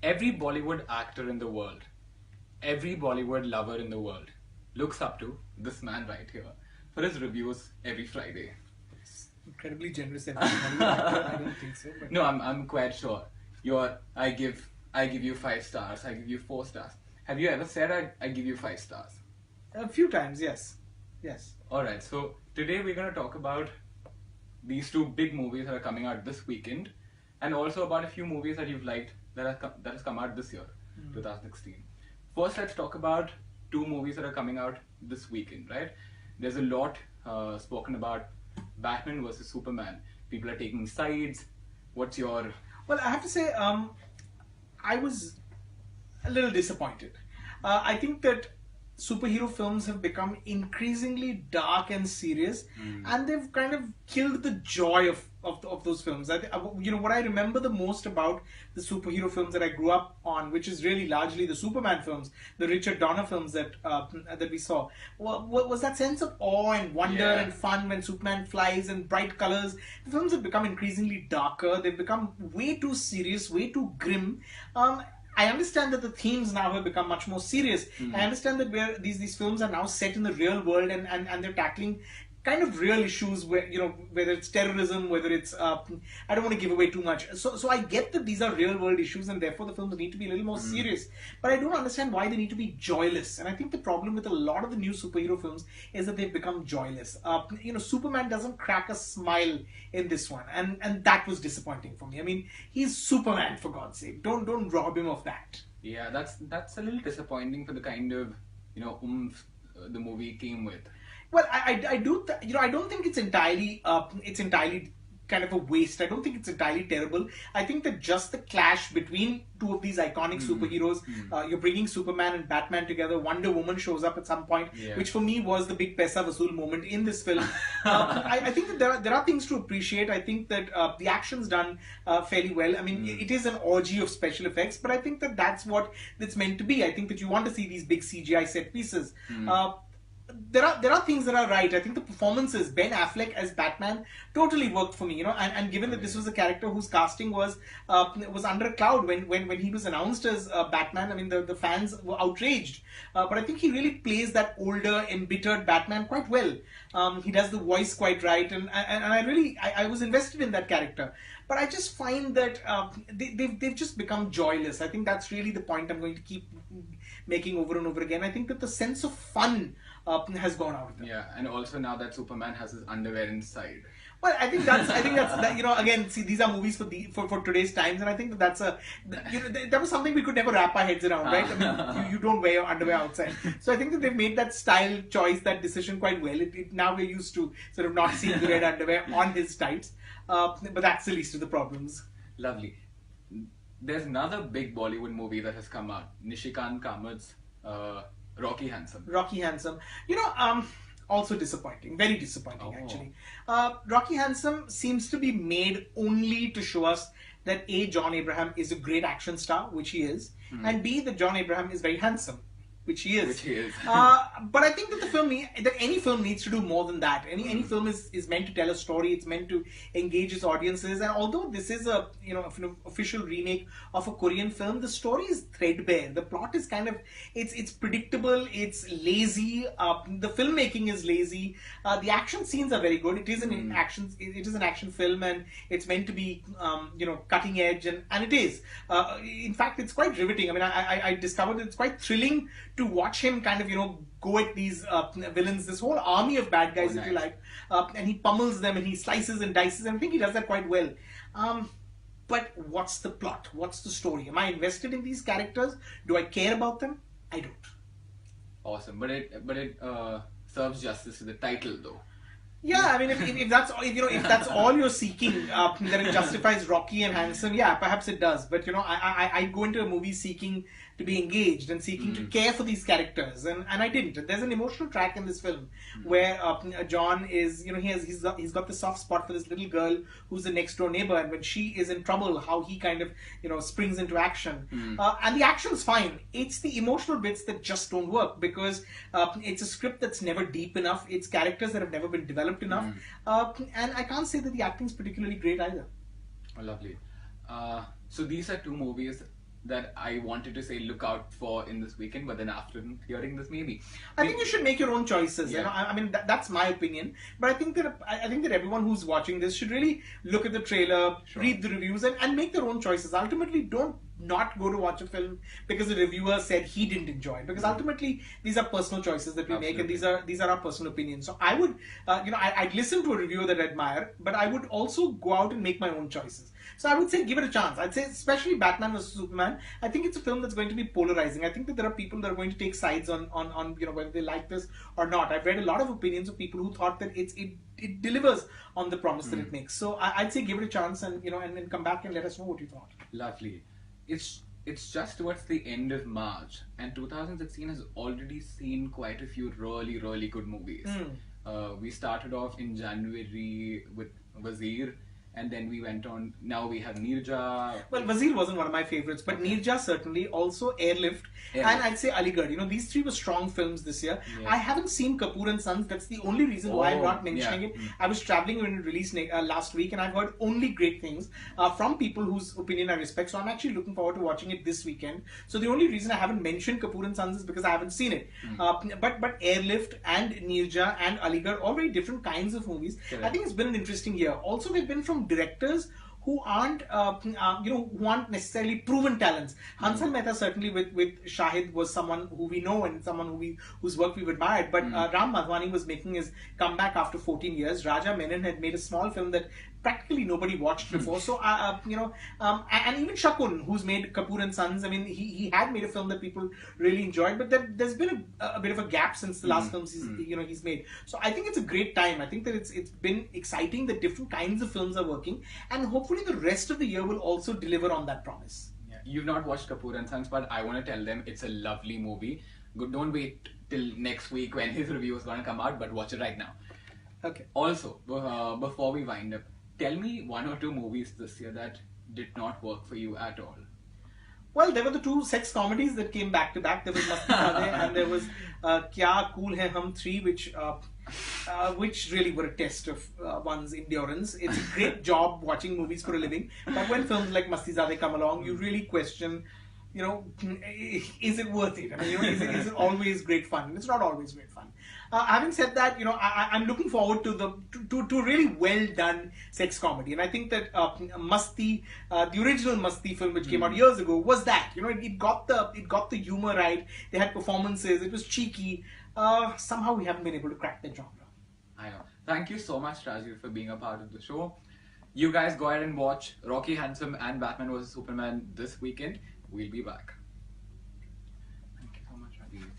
Every Bollywood actor in the world, every Bollywood lover in the world looks up to this man right here for his reviews every Friday. Incredibly generous and I don't think so. But No, I'm quite sure. I give you 5 stars. I give you 4 stars. Have you ever said I give you 5 stars? a few times, yes. Yes. All right. So today we're gonna talk about these two big movies that are coming out this weekend, and also about a few movies that you've liked that has come out this year, 2016. First, let's talk about two movies that are coming out this weekend. Right? There's a lot spoken about Batman versus Superman. People are taking sides. What's your Well, I have to say, I was a little disappointed. I think that superhero films have become increasingly dark and serious, and they've kind of killed the joy of those films. What I remember the most about the superhero films that I grew up on, which is really largely the Superman films, the Richard Donner films that we saw, was that sense of awe and wonder and fun when Superman flies and bright colors. The films have become increasingly darker. They've become way too serious, way too grim. I understand that the themes now have become much more serious. I understand that these films are now set in the real world and they're tackling kind of real issues where, whether it's terrorism, whether it's I don't want to give away too much. So I get that these are real world issues and therefore the films need to be a little more serious. But I don't understand why they need to be joyless. And I think the problem with a lot of the new superhero films is that they've become joyless. Superman doesn't crack a smile in this one, and that was disappointing for me. I mean, he's Superman, for God's sake. Don't rob him of that. Yeah, that's a little disappointing for the kind of oomph the movie came with. Well, I don't think it's entirely kind of a waste. I don't think it's entirely terrible. I think that just the clash between two of these iconic superheroes, you're bringing Superman and Batman together. Wonder Woman shows up at some point, which for me was the big Pesa Vasool moment in this film. I think that there are things to appreciate. I think that the action's done fairly well. I mean, it is an orgy of special effects, but I think that that's what it's meant to be. I think that you want to see these big CGI set pieces. There are things that are right. I think the performances, Ben Affleck as Batman, totally worked for me. And given that this was a character whose casting was under a cloud when he was announced as Batman, I mean the fans were outraged. But I think he really plays that older, embittered Batman quite well. He does the voice quite right, and I was invested in that character. But I just find that they've just become joyless. I think that's really the point I'm going to keep making over and over again. I think that the sense of fun has gone out of them. Yeah, and also now that Superman has his underwear inside. Well, I think that's again, see, these are movies for today's times, and I think that that was something we could never wrap our heads around, right? I mean, you don't wear your underwear outside. So I think that they've made that style choice, that decision quite well. Now we're used to sort of not seeing the red underwear on his tights, but that's the least of the problems. Lovely. There's another big Bollywood movie that has come out, Nishikant Kamat's Rocky Handsome. Rocky Handsome. Also disappointing. Very disappointing, actually. Rocky Handsome seems to be made only to show us that A, John Abraham is a great action star, which he is, and B, that John Abraham is very handsome, which he is. But I think that any film needs to do more than that. Any film is meant to tell a story. It's meant to engage its audiences. And although this is an official remake of a Korean film, the story is threadbare. The plot is kind of it's predictable. It's lazy. The filmmaking is lazy. The action scenes are very good. It is an action. It is an action film, and it's meant to be cutting edge, and it is. In fact, it's quite riveting. I mean, I discovered that it's quite thrilling to watch him kind of, go at these villains, this whole army of bad guys, if you like, and he pummels them and he slices and dices, and I think he does that quite well. But what's the plot? What's the story? Am I invested in these characters? Do I care about them? I don't. Awesome, but it serves justice to the title, though. Yeah, I mean, if that's all you're seeking, that it justifies Rocky and Handsome, yeah, perhaps it does. But I go into a movie seeking to be engaged and seeking to care for these characters, and I didn't. There's an emotional track in this film where John is, he's got the soft spot for this little girl who's the next door neighbor, and when she is in trouble, how he kind of springs into action, and the action's fine. It's the emotional bits that just don't work because it's a script that's never deep enough. It's characters that have never been developed enough, and I can't say that the acting's particularly great either. Oh, lovely. So these are two movies that I wanted to say look out for in this weekend, but then after hearing this, maybe. I think you should make your own choices. Yeah. You know, I mean that's my opinion. But I think that everyone who's watching this should really look at the trailer, Sure. read the reviews, and make their own choices. Ultimately, don't not go to watch a film because the reviewer said he didn't enjoy it. Because ultimately, these are personal choices that we make, and these are our personal opinions. So I would, I'd listen to a reviewer that I admire, but I would also go out and make my own choices. So I would say give it a chance. I'd say especially Batman vs Superman. I think it's a film that's going to be polarizing. I think that there are people that are going to take sides on whether they like this or not. I've read a lot of opinions of people who thought that it delivers on the promise that it makes. So I'd say give it a chance and then come back and let us know what you thought. Lovely. It's just towards the end of March, and 2016 has already seen quite a few really, really good movies. We started off in January with Wazir, and then we went on. Now we have Neerja. Well, Wazir wasn't one of my favorites, but Neerja certainly, also Airlift, and I'd say Aligarh. These three were strong films this year. Yeah. I haven't seen Kapoor and Sons. That's the only reason why I'm not mentioning it. I was traveling when it released last week, and I've heard only great things from people whose opinion I respect. So I'm actually looking forward to watching it this weekend. So the only reason I haven't mentioned Kapoor and Sons is because I haven't seen it. But Airlift and Neerja and Aligarh, all very different kinds of movies. Correct. I think it's been an interesting year. Also, they've been from directors who aren't who aren't necessarily proven talents. Hansal Mehta certainly with Shahid was someone who we know and someone whose work we've admired. But Ram Madhwani was making his comeback after 14 years. Raja Menon had made a small film that practically nobody watched before. So and even Shakun, who's made Kapoor and Sons. I mean, he had made a film that people really enjoyed, but there's been a bit of a gap since the last films he's made. So I think it's a great time. I think that it's been exciting that different kinds of films are working, and hopefully the rest of the year will also deliver on that promise. Yeah. You've not watched Kapoor and Sons, but I want to tell them it's a lovely movie. Don't wait till next week when his review is going to come out, but watch it right now. Okay. Also, before we wind up, tell me one or two movies this year that did not work for you at all. Well, there were the two sex comedies that came back to back. There was Masti Saade and there was Kya Cool Hai Hum 3, which really were a test of one's endurance. It's a great job watching movies for a living, but when films like Masti Saade come along, you really question, is it worth it? I mean, is it always great fun? And it's not always great fun. Having said that, I'm looking forward to to really well done sex comedy, and I think that Masti, the original Masti film which came out years ago, was that. It got the humor right. They had performances. It was cheeky. Somehow we haven't been able to crack that genre. I know. Thank you so much, Rajeev, for being a part of the show. You guys go ahead and watch Rocky Handsome and Batman vs Superman this weekend. We'll be back. Thank you so much, Rajeev.